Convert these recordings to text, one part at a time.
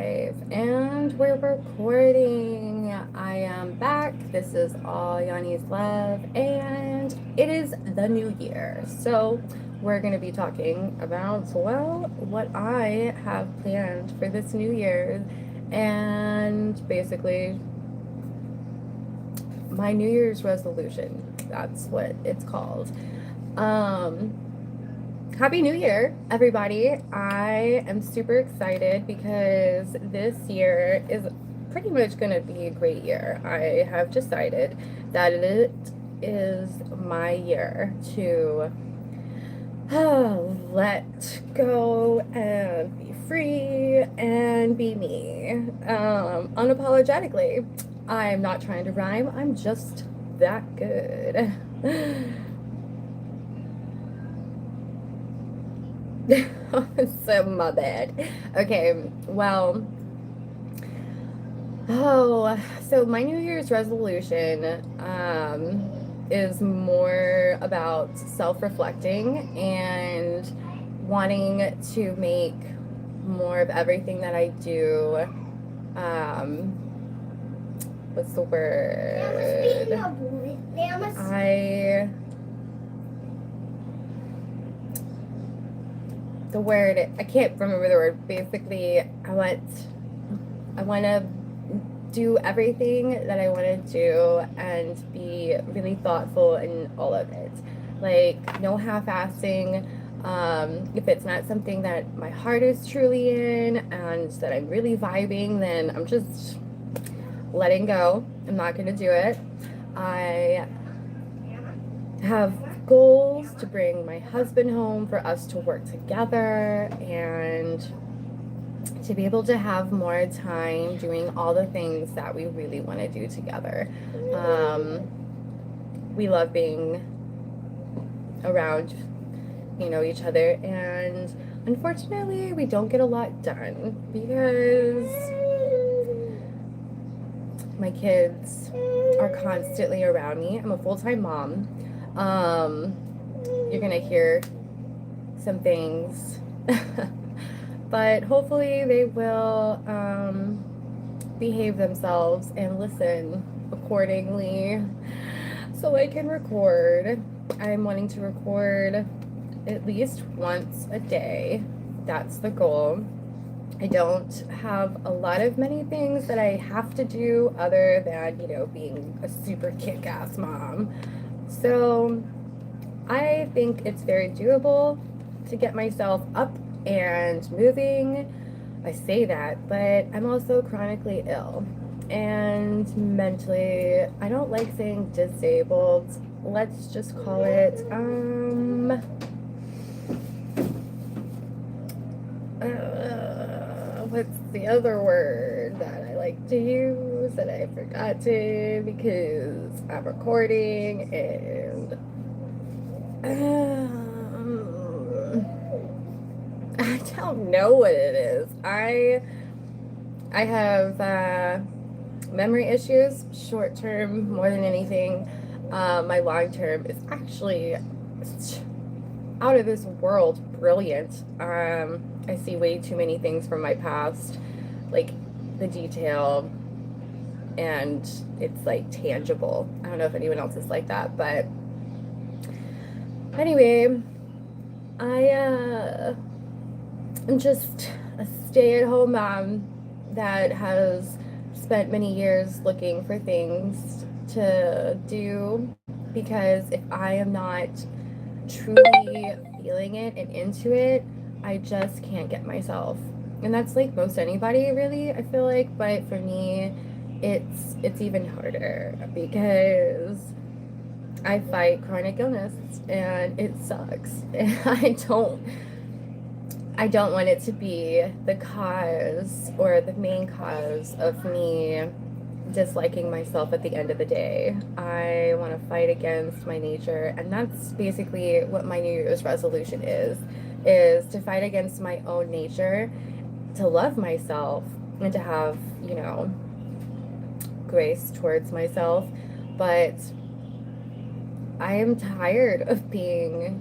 live, and we're recording. I am back. This is all Yanni's love, and it is the new year. So we're going to be talking about, well, what I have planned for this new year, and basically my New Year's resolution. That's what it's called. Happy New Year, everybody. I am super excited because this year is pretty much going to be a great year. I have decided that it is my year to let go and be free and be me unapologetically. I'm not trying to rhyme, I'm just that good. So my bad. Okay, well, so my New Year's resolution is more about self-reflecting and wanting to make more of everything that I do. What's the word? I can't remember the word. Basically, I want to do everything that I want to do and be really thoughtful in all of it. Like, no half-assing. If it's not something that my heart is truly in and that I'm really vibing, then I'm just letting go. I'm not going to do it. I have goals to bring my husband home, for us to work together, and to be able to have more time doing all the things that we really want to do together. We love being around, each other, and unfortunately we don't get a lot done because my kids are constantly around me. I'm a full-time mom. You're gonna hear some things, but hopefully they will behave themselves and listen accordingly so I can record. I'm wanting to record at least once a day. That's the goal. I don't have a lot of many things that I have to do other than, being a super kick-ass mom. So I think it's very doable to get myself up and moving. I say that, but I'm also chronically ill and mentally, I don't like saying disabled. Let's just call it, what's the other word that I like to use that I forgot to because I'm recording, and I don't know what it is. I have memory issues, short term more than anything. My long term is actually out of this world brilliant. I see way too many things from my past, like the detail, and it's like tangible. I don't know if anyone else is like that, but anyway, I'm just a stay-at-home mom that has spent many years looking for things to do, because if I am not truly feeling it and into it, I just can't get myself. And that's like most anybody, really, I feel like, but for me it's even harder because I fight chronic illness and it sucks. And I don't want it to be the cause or the main cause of me disliking myself at the end of the day. I want to fight against my nature, and that's basically what my New Year's resolution is to fight against my own nature, to love myself, and to have, grace towards myself. But I am tired of being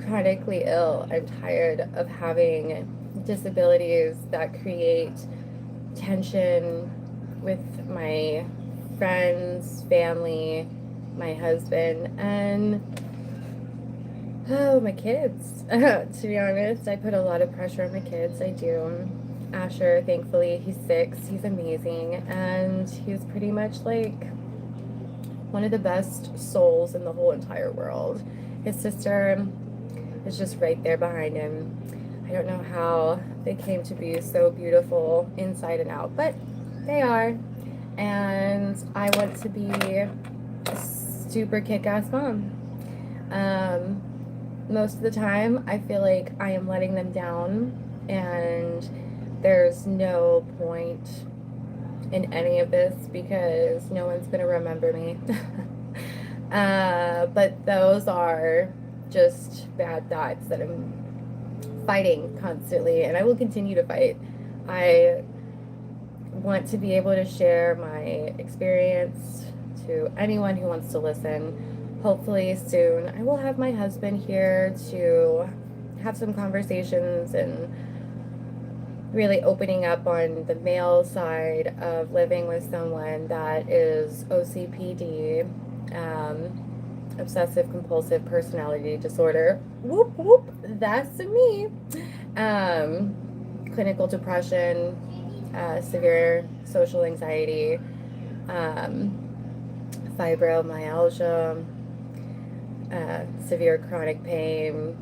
chronically ill. I'm tired of having disabilities that create tension with my friends, family, my husband, and my kids. To be honest, I put a lot of pressure on my kids. I do. Asher, thankfully, he's 6. He's amazing, and he's pretty much like one of the best souls in the whole entire world. His sister is just right there behind him. I don't know how they came to be so beautiful inside and out, but they are. And I want to be a super kick-ass mom. Most of the time, I feel like I am letting them down, and there's no point in any of this because no one's going to remember me. But those are just bad thoughts that I'm fighting constantly, and I will continue to fight. I want to be able to share my experience to anyone who wants to listen. Hopefully soon I will have my husband here to have some conversations and really opening up on the male side of living with someone that is OCPD, obsessive compulsive personality disorder. Whoop whoop, that's me. Clinical depression, severe social anxiety, fibromyalgia, severe chronic pain,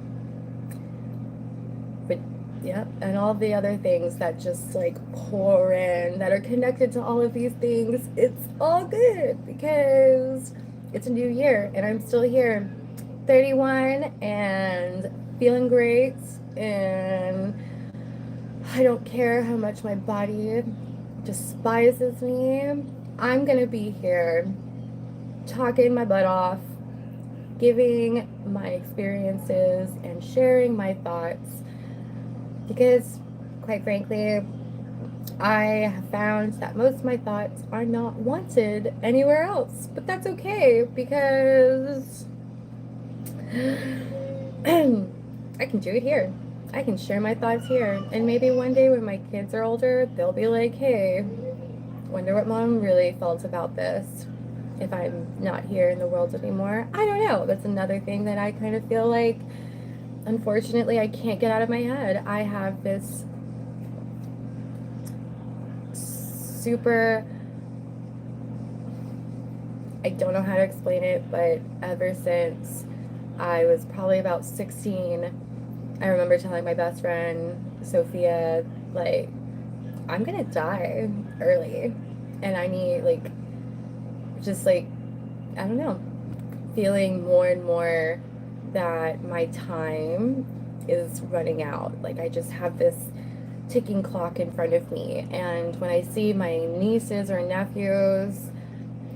but yeah, and all the other things that just like pour in that are connected to all of these things. It's all good because it's a new year and I'm still here, 31 and feeling great, and I don't care how much my body despises me. I'm gonna be here talking my butt off, giving my experiences and sharing my thoughts because, quite frankly, I have found that most of my thoughts are not wanted anywhere else. But that's okay because I can do it here. I can share my thoughts here. And maybe one day when my kids are older, they'll be like, hey, wonder what mom really felt about this if I'm not here in the world anymore. I don't know. That's another thing that I kind of feel like, unfortunately, I can't get out of my head. I have this super, I don't know how to explain it, but ever since I was probably about 16, I remember telling my best friend, Sophia, like, I'm gonna die early. And I need, like, just like, I don't know, feeling more and more that my time is running out. Like, I just have this ticking clock in front of me. And when I see my nieces or nephews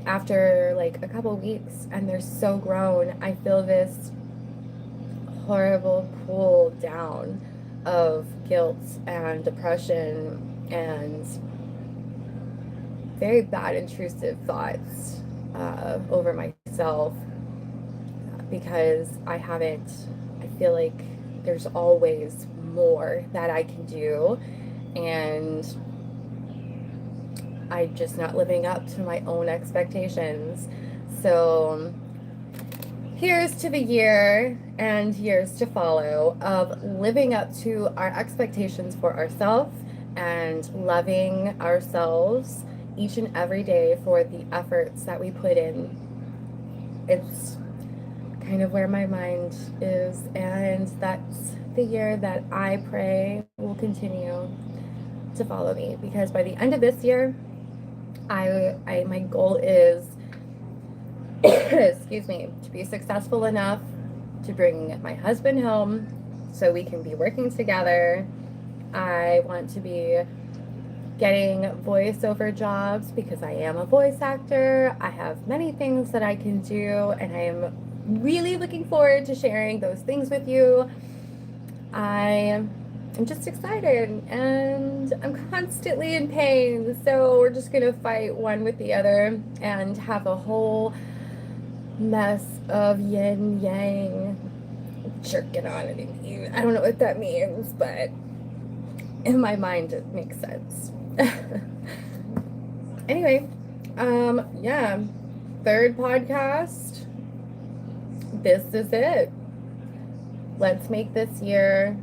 after like a couple weeks and they're so grown, I feel this horrible pull down of guilt and depression and very bad intrusive thoughts over myself because I feel like there's always more that I can do, and I'm just not living up to my own expectations. So here's to the year and years to follow of living up to our expectations for ourselves and loving ourselves each and every day for the efforts that we put in. It's kind of where my mind is, and that's the year that I pray will continue to follow me, because by the end of this year, my goal is excuse me, to be successful enough to bring my husband home so we can be working together. I want to be getting voiceover jobs because I am a voice actor. I have many things that I can do, and I am really looking forward to sharing those things with you. I'm just excited, and I'm constantly in pain, so we're just gonna fight one with the other and have a whole mess of yin yang jerking on it. I don't know what that means, but in my mind it makes sense. Anyway, yeah, third podcast. This is it. Let's make this year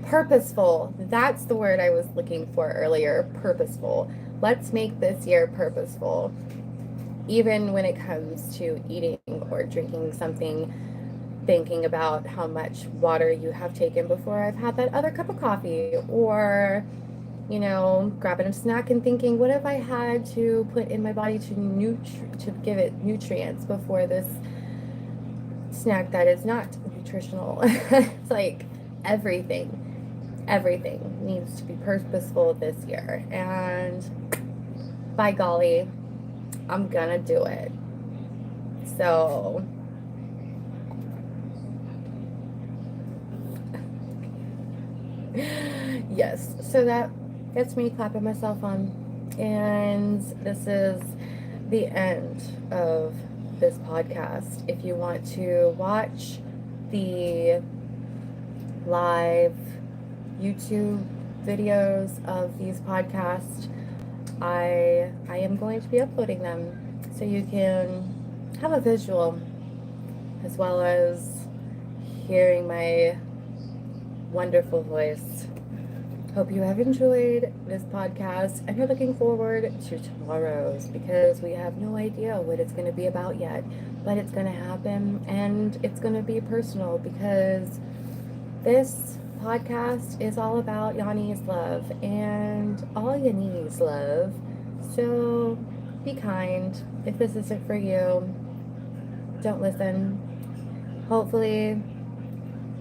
purposeful. That's the word I was looking for earlier. Purposeful. Let's make this year purposeful. Even when it comes to eating or drinking something, thinking about how much water you have taken before I've had that other cup of coffee, or grabbing a snack and thinking, what if I had to put in my body to give it nutrients before this snack that is not nutritional? It's like everything needs to be purposeful this year, and by golly, I'm gonna do it. So yes, so that gets me clapping myself on, and this is the end of this podcast. If you want to watch the live YouTube videos of these podcasts, I am going to be uploading them so you can have a visual as well as hearing my wonderful voice. Hope you have enjoyed this podcast and you're looking forward to tomorrow's, because we have no idea what it's going to be about yet, but it's going to happen, and it's going to be personal, because this podcast is all about Yahni's love, and all you need is love. So be kind. If this isn't for you, don't listen. Hopefully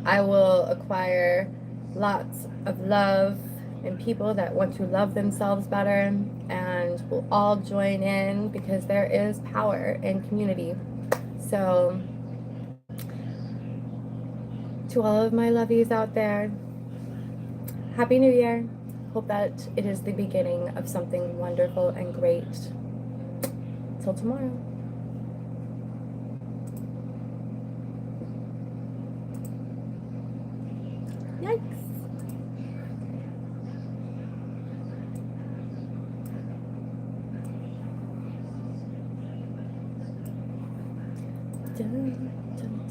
I will acquire lots of love and people that want to love themselves better, and we'll all join in, because there is power in community. So to all of my lovies out there, Happy New Year. Hope that it is the beginning of something wonderful and great. Till tomorrow. Yikes. Dun, dun.